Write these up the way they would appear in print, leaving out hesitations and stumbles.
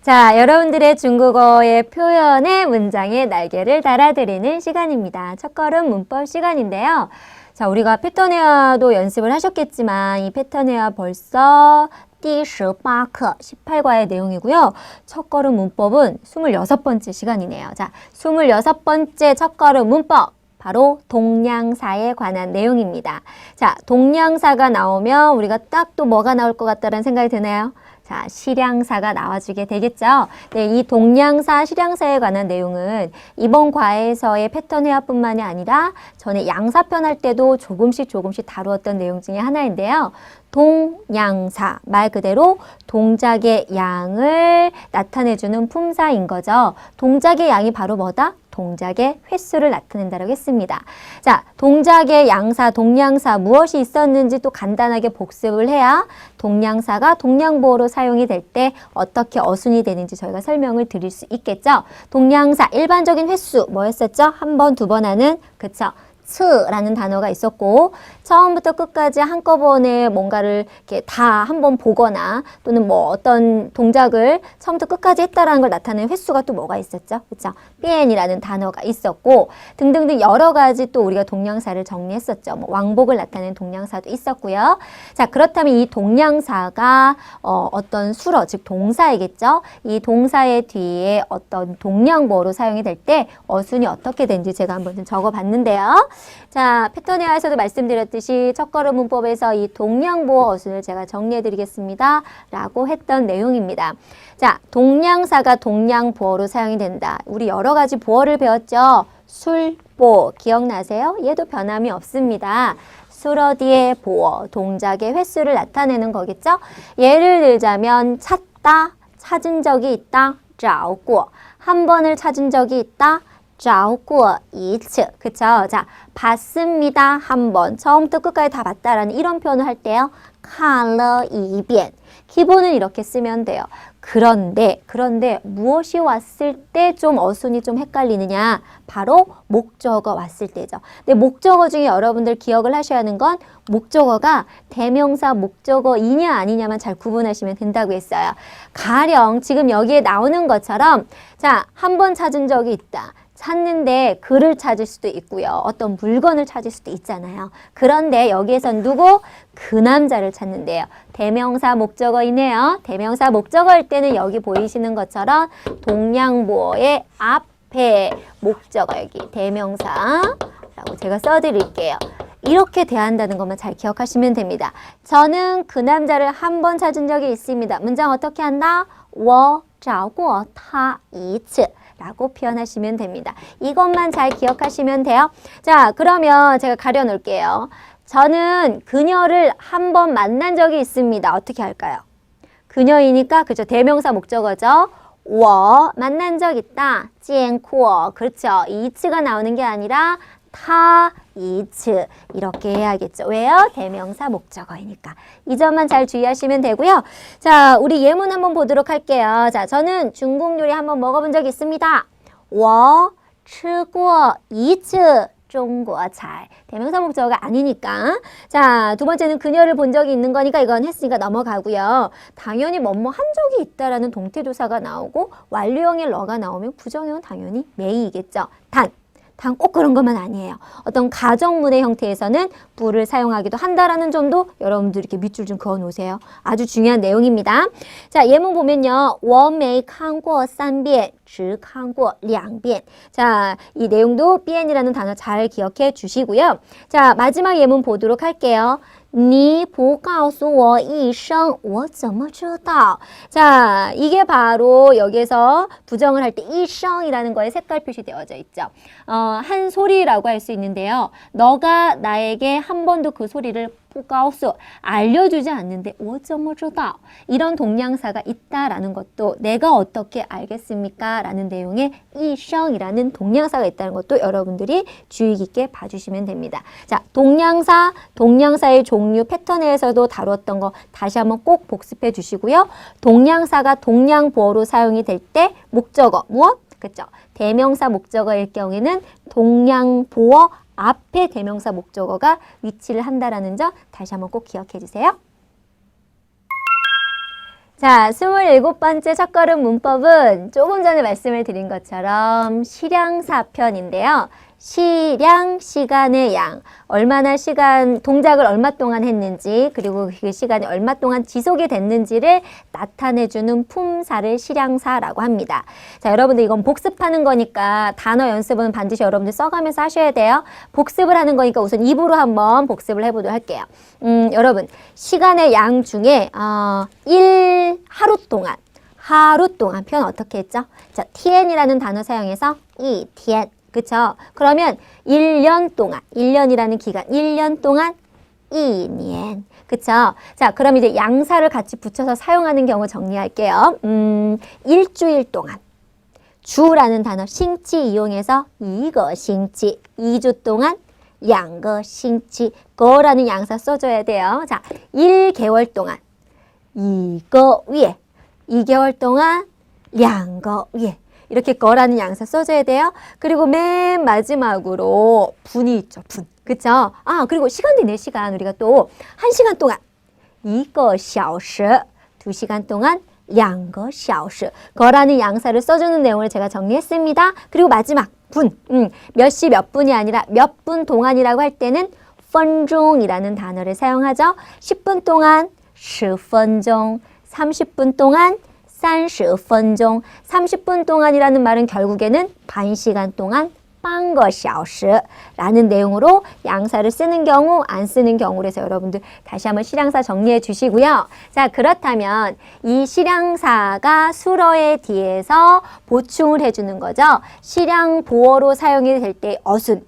자, 여러분들의 중국어의 표현의 문장에 날개를 달아드리는 시간입니다. 첫걸음 문법 시간인데요. 자, 우리가 패턴회화도 연습을 하셨겠지만 이 패턴회화 벌써 18课, 18과의 내용이고요. 첫걸음 문법은 26번째 시간이네요. 자, 26번째 첫걸음 문법. 바로 동량사에 관한 내용입니다. 자, 동량사가 나오면 우리가 딱 또 뭐가 나올 것 같다는 생각이 드나요? 자, 실량사가 나와주게 되겠죠. 네, 이 동량사, 실량사에 관한 내용은 이번 과에서의 패턴 회화뿐만이 아니라 전에 양사편 할 때도 조금씩 다루었던 내용 중에 하나인데요. 동량사, 말 그대로 동작의 양을 나타내주는 품사인 거죠. 동작의 양이 바로 뭐다? 동작의 횟수를 나타낸다고 했습니다. 자, 동작의 양사, 동량사 무엇이 있었는지 또 간단하게 복습을 해야 동량사가 동량보어로 사용이 될 때 어떻게 어순이 되는지 저희가 설명을 드릴 수 있겠죠. 동량사, 일반적인 횟수 뭐였었죠? 한 번, 두 번 하는, 그쵸? 라는 단어가 있었고 처음부터 끝까지 한꺼번에 뭔가를 이렇게 다 한번 보거나 또는 뭐 어떤 동작을 처음부터 끝까지 했다라는 걸 나타내는 횟수가 또 뭐가 있었죠? 그렇죠? 비엔이라는 단어가 있었고 등등등 여러 가지 또 우리가 동량사를 정리했었죠. 뭐 왕복을 나타내는 동량사도 있었고요. 자, 그렇다면 이 동량사가 어떤 수러, 즉 동사이겠죠? 이 동사의 뒤에 어떤 동량보어로 사용이 될 때 어순이 어떻게 되는지 제가 한번 좀 적어봤는데요. 자, 패턴 회화에서도 말씀드렸듯이 첫걸음 문법에서 이 동량보어 어순을 제가 정리해 드리겠습니다. 라고 했던 내용입니다. 자, 동량사가 동량보어로 사용이 된다. 우리 여러 가지 보어를 배웠죠. 술보, 기억나세요? 얘도 변함이 없습니다. 수러 뒤의 보어, 동작의 횟수를 나타내는 거겠죠. 예를 들자면 찾다, 찾은 적이 있다, 找过. 한 번을 찾은 적이 있다, 找过一次. 그쵸? 자, 봤습니다. 한 번. 처음부터 끝까지 다 봤다라는 이런 표현을 할 때요. 看了一遍. 기본은 이렇게 쓰면 돼요. 그런데 무엇이 왔을 때 좀 어순이 좀 헷갈리느냐? 바로 목적어 왔을 때죠. 근데 목적어 중에 여러분들 기억을 하셔야 하는 건 목적어가 대명사 목적어이냐 아니냐만 잘 구분하시면 된다고 했어요. 가령 지금 여기에 나오는 것처럼 자, 한 번 찾은 적이 있다. 찾는데 글을 찾을 수도 있고요. 어떤 물건을 찾을 수도 있잖아요. 그런데 여기에선 누구? 그 남자를 찾는데요. 대명사 목적어이네요. 대명사 목적어일 때는 여기 보이시는 것처럼 동량보어의 앞에 목적어 여기 대명사라고 제가 써드릴게요. 이렇게 대한다는 것만 잘 기억하시면 됩니다. 저는 그 남자를 한 번 찾은 적이 있습니다. 문장 어떻게 한다? 我找过他一次 라고 표현하시면 됩니다. 이것만 잘 기억하시면 돼요. 자, 그러면 제가 가려놓을게요. 저는 그녀를 한 번 만난 적이 있습니다. 어떻게 할까요? 그녀이니까 그죠? 대명사 목적어죠. 我 만난 적 있다. 见过 그렇죠. 이츠가 나오는 게 아니라 타, 이츠 이렇게 해야겠죠. 왜요? 대명사 목적어이니까. 이 점만 잘 주의하시면 되고요. 자, 우리 예문 한번 보도록 할게요. 자, 저는 중국 요리 한번 먹어본 적이 있습니다. 我吃过一次中国菜. 대명사 목적어가 아니니까. 자, 두 번째는 그녀를 본 적이 있는 거니까 이건 했으니까 넘어가고요. 당연히 뭐뭐 한 적이 있다라는 동태조사가 나오고 완료형의 러가 나오면 부정형은 당연히 메이겠죠. 단 꼭 그런 것만 아니에요. 어떤 가정문의 형태에서는 부를 사용하기도 한다라는 점도 여러분들 이렇게 밑줄 좀 그어 놓으세요. 아주 중요한 내용입니다. 자, 예문 보면요. 我没看过三遍只看过两遍. 자, 이 내용도 bian이라는 단어 잘 기억해 주시고요. 자, 마지막 예문 보도록 할게요. 你不告诉我一声我怎么知道? 자, 이게 바로 여기에서 부정을 할 때 이성이라는 거에 색깔 표시되어져 있죠. 한 소리라고 할 수 있는데요. 너가 나에게 한 번도 그 소리를 不告诉 알려주지 않는데 我怎么知道? 이런 동량사가 있다라는 것도 내가 어떻게 알겠습니까? 라는 내용의 이성이라는 동량사가 있다는 것도 여러분들이 주의 깊게 봐주시면 됩니다. 자, 동량사, 동량사의 종류 패턴에서도 다루었던 거 다시 한번 꼭 복습해 주시고요. 동량사가 동량보어로 사용이 될 때 목적어 무엇? 그렇죠. 대명사 목적어일 경우에는 동량보어 앞에 대명사 목적어가 위치를 한다라는 점 다시 한번 꼭 기억해 주세요. 자, 27번째 첫걸음 문법은 조금 전에 말씀을 드린 것처럼 실양사편인데요. 시량, 시간의 양, 얼마나 동작을 얼마 동안 했는지, 그리고 그 시간이 얼마 동안 지속이 됐는지를 나타내주는 품사를 실양사라고 합니다. 자, 여러분들 이건 복습하는 거니까 단어 연습은 반드시 여러분들 써가면서 하셔야 돼요. 복습을 하는 거니까 우선 입으로 한번 복습을 해보도록 할게요. 여러분, 시간의 양 중에 하루 동안 표현 어떻게 했죠? 자, tian이라는 단어 사용해서 tian. 그쵸? 그러면 1년 동안, 1년이라는 기간, 1년 동안 2년. 그쵸? 자, 그럼 이제 양사를 같이 붙여서 사용하는 경우 정리할게요. 일주일 동안. 주라는 단어 싱치 이용해서 2거 싱치. 2주 동안 2거 싱치. 거라는 양사 써줘야 돼요. 자, 1개월 동안 2거 위에. 2개월 동안 2거 위에. 이렇게 거라는 양사 써줘야 돼요. 그리고 맨 마지막으로 분이 있죠. 분. 그쵸? 그리고 시간도 있네. 시간. 우리가 또 1시간 동안 2个小时 2시간 동안 2个小时 거라는 양사를 써주는 내용을 제가 정리했습니다. 그리고 마지막 분. 몇 시 몇 분이 아니라 몇 분 동안이라고 할 때는 分钟이라는 단어를 사용하죠. 10분 동안 10分钟 30분 동안 30分钟 30분 동안이라는 말은 결국에는 반 시간 동안 半个小时 라는 내용으로 양사를 쓰는 경우, 안 쓰는 경우로 해서 여러분들 다시 한번 실양사 정리해 주시고요. 자, 그렇다면 이 실양사가 수러에 뒤에서 보충을 해주는 거죠. 실양 보어로 사용이 될 때 어순.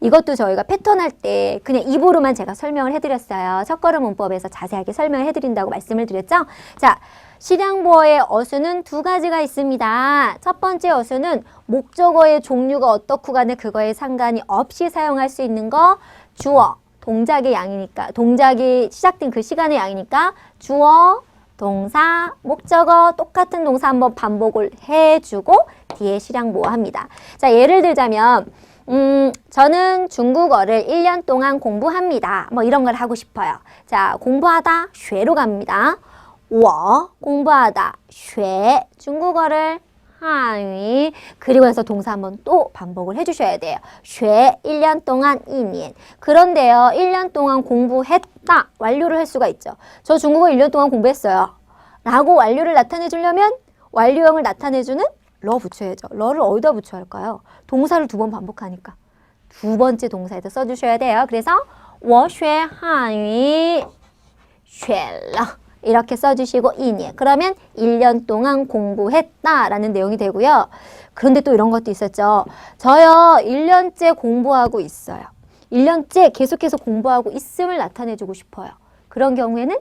이것도 저희가 패턴 할 때 그냥 입으로만 제가 설명을 해드렸어요. 첫걸음 문법에서 자세하게 설명을 해드린다고 말씀을 드렸죠. 자, 실양보어의 어수는 두 가지가 있습니다. 첫 번째 어수는 목적어의 종류가 어떻고 간에 그거에 상관이 없이 사용할 수 있는 거 주어, 동작의 양이니까 동작이 시작된 그 시간의 양이니까 주어, 동사, 목적어 똑같은 동사 한번 반복을 해주고 뒤에 실양보어 합니다. 자, 예를 들자면 저는 중국어를 1년 동안 공부합니다. 뭐 이런 걸 하고 싶어요. 자, 공부하다, 쉐로 갑니다. 我 공부하다, 쉐 중국어를 한유 그리고 해서 동사 한번 또 반복을 해주셔야 돼요. 쉐 1년 동안 2년. 그런데요, 1년 동안 공부했다 완료를 할 수가 있죠. 저 중국어 1년 동안 공부했어요. 라고 완료를 나타내 주려면 완료형을 나타내주는 러 붙여야죠. 러를 어디다 붙여야 할까요? 동사를 두 번 반복하니까 두 번째 동사에다 써주셔야 돼요. 그래서 我学汉语学了 이렇게 써주시고 2년. 그러면 1년 동안 공부했다라는 내용이 되고요. 그런데 또 이런 것도 있었죠. 저요 1년째 공부하고 있어요. 1년째 계속해서 공부하고 있음을 나타내주고 싶어요. 그런 경우에는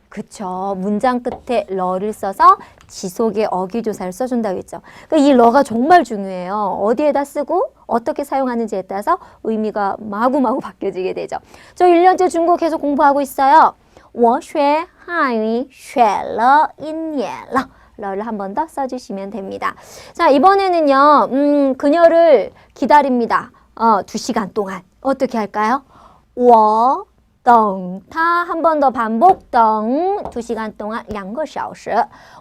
그쵸. 문장 끝에 러를 써서 지속의 어기조사를 써준다고 했죠. 그러니까 이 러가 정말 중요해요. 어디에다 쓰고 어떻게 사용하는지에 따라서 의미가 마구마구 바뀌어지게 되죠. 저 1년째 중국어 계속 공부하고 있어요. 我学汉语学了1年了 러를 한 번 더 써주시면 됩니다. 자, 이번에는요. 그녀를 기다립니다. 2시간 동안. 어떻게 할까요? 我等他 한 번 더 반복 等 2시간 동안 2个小时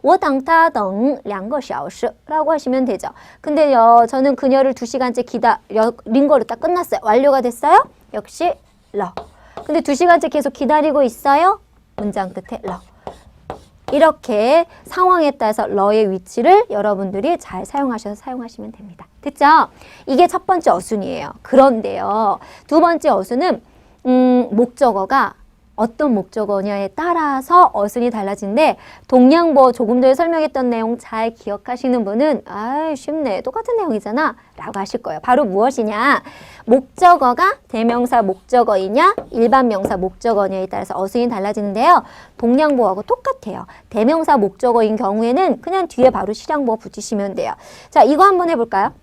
我等他等2个小时 라고 하시면 되죠. 근데요, 저는 그녀를 2시간째 기다린 거로 딱 끝났어요. 완료가 됐어요? 역시 러. 근데 2시간째 계속 기다리고 있어요? 문장 끝에 러. 이렇게 상황에 따라서 러의 위치를 여러분들이 잘 사용하셔서 사용하시면 됩니다. 됐죠? 이게 첫 번째 어순이에요. 그런데요, 두 번째 어순은 목적어가 어떤 목적어냐에 따라서 어순이 달라진데 동양보 조금 전에 설명했던 내용 잘 기억하시는 분은 쉽네. 똑같은 내용이잖아 라고 하실 거예요. 바로 무엇이냐? 목적어가 대명사 목적어이냐 일반 명사 목적어냐에 따라서 어순이 달라지는데요. 동양보하고 똑같아요. 대명사 목적어인 경우에는 그냥 뒤에 바로 실양보 붙이시면 돼요. 자, 이거 한번 해볼까요?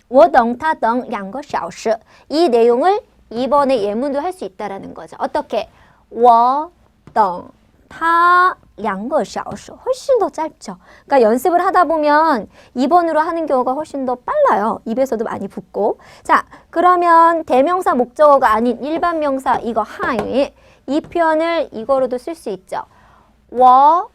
我等他等2个小时 이 내용을 2번의 예문도 할 수 있다라는 거죠. 어떻게? 我等他2个小时 훨씬 더 짧죠. 그러니까 연습을 하다 보면 2번으로 하는 경우가 훨씬 더 빨라요. 입에서도 많이 붙고. 자, 그러면 대명사 목적어가 아닌 일반 명사 이거 한유 이 표현을 이거로도 쓸 수 있죠. 我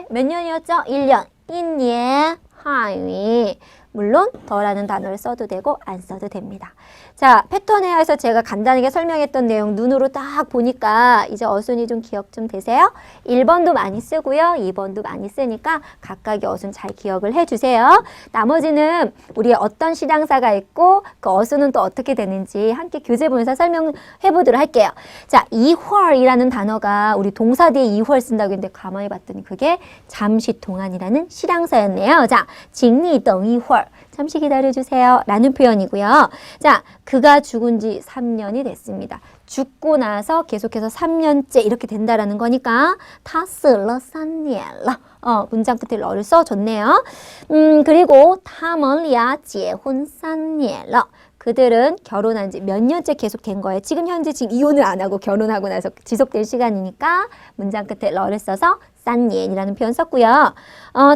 몇 년이었죠? 1년. 1년 한유. 물론 더라는 단어를 써도 되고 안 써도 됩니다. 자, 패턴회화에서 제가 간단하게 설명했던 내용 눈으로 딱 보니까 이제 어순이 좀 기억 좀 되세요? 1번도 많이 쓰고요. 2번도 많이 쓰니까 각각의 어순 잘 기억을 해주세요. 나머지는 우리 어떤 시장사가 있고 그 어순은 또 어떻게 되는지 함께 교재 보면서 설명해 보도록 할게요. 자, 2월 단어가 우리 동사 뒤에 2월 쓴다고 했는데 가만히 봤더니 그게 잠시 동안이라는 시장사였네요. 자, 请你等一会儿 잠시 기다려주세요 라는 표현이고요. 자, 그가 죽은 지 3년이 됐습니다. 죽고 나서 계속해서 3년째 이렇게 된다라는 거니까 他死了3年了 문장 끝에 러를 써줬네요. 그리고 他们俩结婚3年了 그들은 결혼한 지 몇 년째 계속 된 거예요. 지금 현재 이혼을 안 하고 결혼하고 나서 지속된 시간이니까 문장 끝에 러를 써서 3년이라는 표현 썼고요.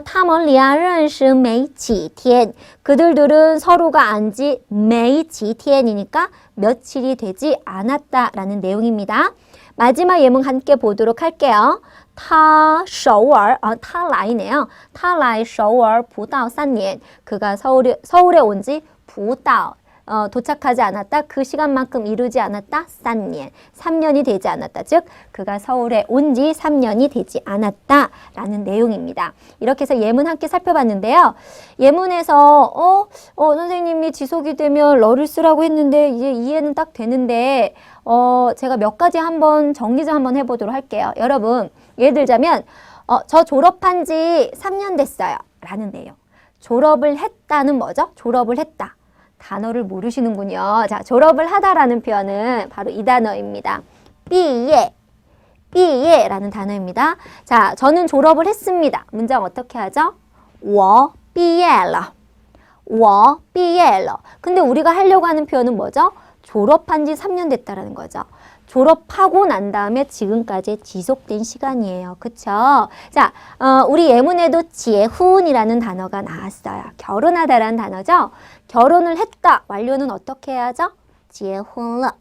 他们俩认识没几天 그들들은 서로가 안지 没几天이니까 며칠이 되지 않았다라는 내용입니다. 마지막 예문 함께 보도록 할게요. 他首尔, 他来네요. 他来首尔不到3年 그가 서울에 온 지不到 도착하지 않았다. 그 시간만큼 이루지 않았다. 3년. 3년이 되지 않았다. 즉 그가 서울에 온 지 3년이 되지 않았다. 라는 내용입니다. 이렇게 해서 예문 함께 살펴봤는데요. 예문에서 선생님이 지속이 되면 러를 쓰라고 했는데 이제 이해는 딱 되는데 제가 몇 가지 한번 정리 좀 한번 해보도록 할게요. 여러분 예를 들자면 저 졸업한 지 3년 됐어요. 라는 내용. 졸업을 했다는 뭐죠? 졸업을 했다. 단어를 모르시는군요. 자, 졸업을 하다라는 표현은 바로 이 단어입니다. 毕业, 毕业라는 단어입니다. 자, 저는 졸업을 했습니다. 문장 어떻게 하죠? 我毕业了, 我毕业了. 근데 우리가 하려고 하는 표현은 뭐죠? 졸업한 지 3년 됐다라는 거죠. 졸업하고 난 다음에 지금까지 지속된 시간이에요. 그쵸? 자, 우리 예문에도 지훈이라는 단어가 나왔어요. 결혼하다라는 단어죠. 결혼을 했다. 완료는 어떻게 해야죠? 지훈러,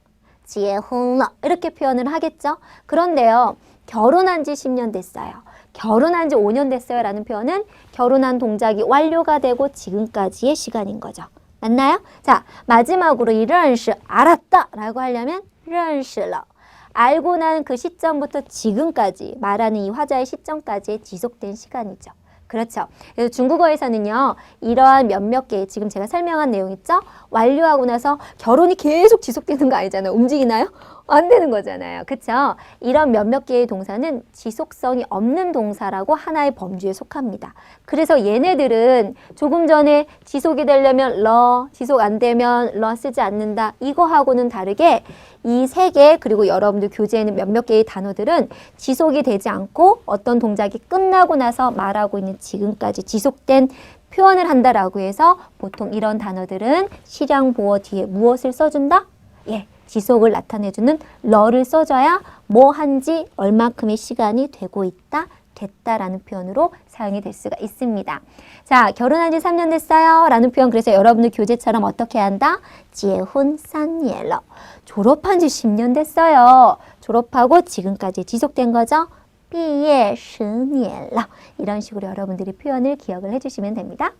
지훈러 이렇게 표현을 하겠죠. 그런데요. 결혼한 지 10년 됐어요. 결혼한 지 5년 됐어요 라는 표현은 결혼한 동작이 완료가 되고 지금까지의 시간인 거죠. 맞나요? 자, 마지막으로 이 认识 알았다 라고 하려면 认识了 알고 난 그 시점부터 지금까지 말하는 이 화자의 시점까지 지속된 시간이죠. 그렇죠. 그래서 중국어에서는요. 이러한 몇몇 개 지금 제가 설명한 내용 있죠? 완료하고 나서 결혼이 계속 지속되는 거 아니잖아요. 움직이나요? 안 되는 거잖아요. 그렇죠? 이런 몇몇 개의 동사는 지속성이 없는 동사라고 하나의 범주에 속합니다. 그래서 얘네들은 조금 전에 지속이 되려면 러, 지속 안 되면 러 쓰지 않는다. 이거하고는 다르게 이 세 개 그리고 여러분들 교재에 있는 몇몇 개의 단어들은 지속이 되지 않고 어떤 동작이 끝나고 나서 말하고 있는 지금까지 지속된 표현을 한다라고 해서 보통 이런 단어들은 실양 보어 뒤에 무엇을 써준다? 예. 지속을 나타내주는 러를 써줘야 뭐 한지 얼마큼의 시간이 되고 있다, 됐다라는 표현으로 사용이 될 수가 있습니다. 자, 결혼한 지 3년 됐어요 라는 표현 그래서 여러분들 교재처럼 어떻게 한다? 结婚3年了 졸업한 지 10년 됐어요. 졸업하고 지금까지 지속된 거죠. 毕业10年了 이런 식으로 여러분들이 표현을 기억을 해주시면 됩니다.